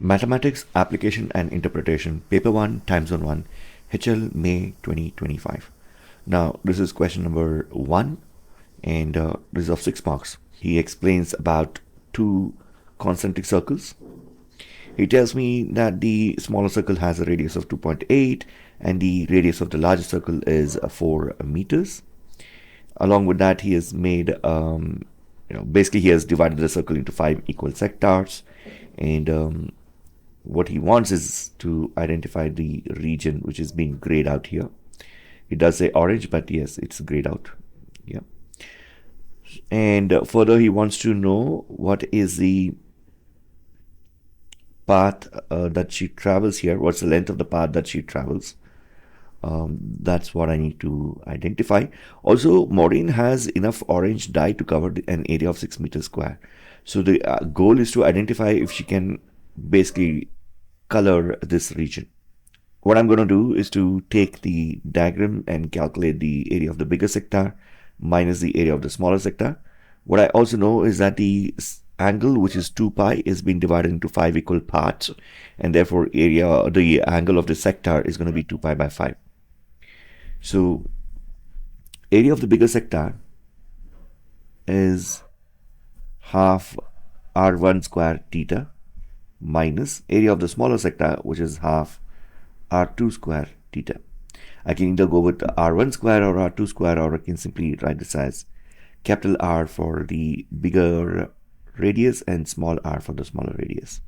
Mathematics Application and Interpretation, Paper 1, Time Zone 1, HL, May 2025. Now, this is question number 1, and this is of 6 marks. He explains about two concentric circles. He tells me that the smaller circle has a radius of 2.8 and the radius of the larger circle is 4 meters. Along with that, he has made, basically he has divided the circle into 5 equal sectors, and what he wants is to identify the region which is being grayed out here. It does say orange, but yes, it's grayed out. Yeah. And further, he wants to know what is the path that she travels here. What's the length of the path that she travels? That's what I need to identify. Also, Maureen has enough orange dye to cover an area of 6 meters square. So the goal is to identify if she can basically color this region. What I'm going to do is to take the diagram and calculate the area of the bigger sector minus the area of the smaller sector. What I also know is that the angle, which is 2 pi, is being divided into 5 equal parts, and therefore the angle of the sector is going to be 2 pi by 5. So area of the bigger sector is half r1 square theta minus area of the smaller sector, which is half r2 square theta. I can either go with r1 square or r2 square, or I can simply write this as capital R for the bigger radius and small r for the smaller radius.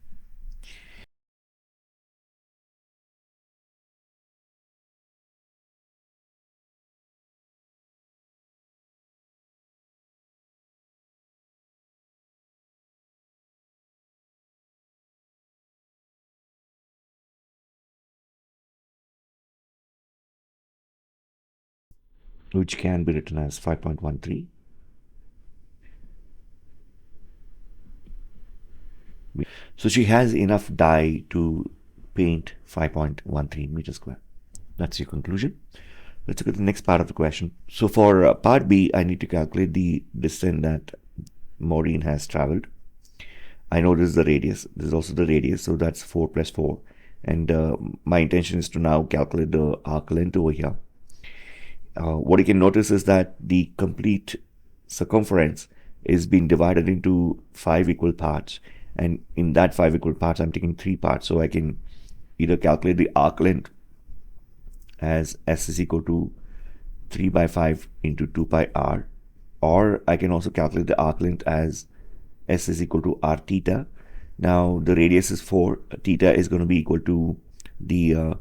Which can be written as 5.13. So she has enough dye to paint 5.13 meters square. That's your conclusion. Let's look at the next part of the question. So for part B, I need to calculate the distance that Maureen has traveled. I know this is the radius. This is also the radius, so that's 4 plus 4. And my intention is to now calculate the arc length over here. What you can notice is that the complete circumference is being divided into 5 equal parts, and in that 5 equal parts I'm taking 3 parts, so I can either calculate the arc length as s is equal to 3 by 5 into 2 pi r, or I can also calculate the arc length as s is equal to r theta. Now the radius is 4, theta is going to be equal to the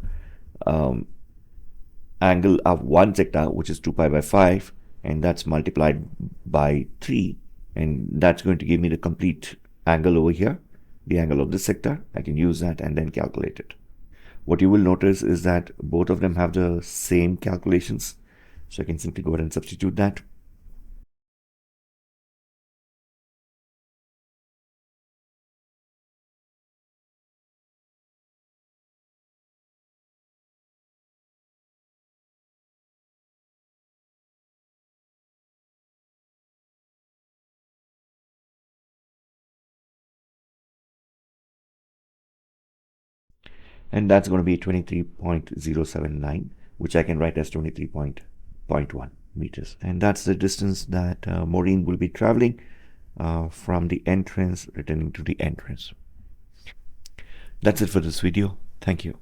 angle of one sector, which is 2 pi by 5, and that's multiplied by 3, and that's going to give me the complete angle over here, the angle of this sector. I can use that and then calculate it. What you will notice is that both of them have the same calculations, so I can simply go ahead and substitute that. And that's going to be 23.079, which I can write as 23.1 meters. And that's the distance that Maureen will be traveling from the entrance returning to the entrance. That's it for this video. Thank you.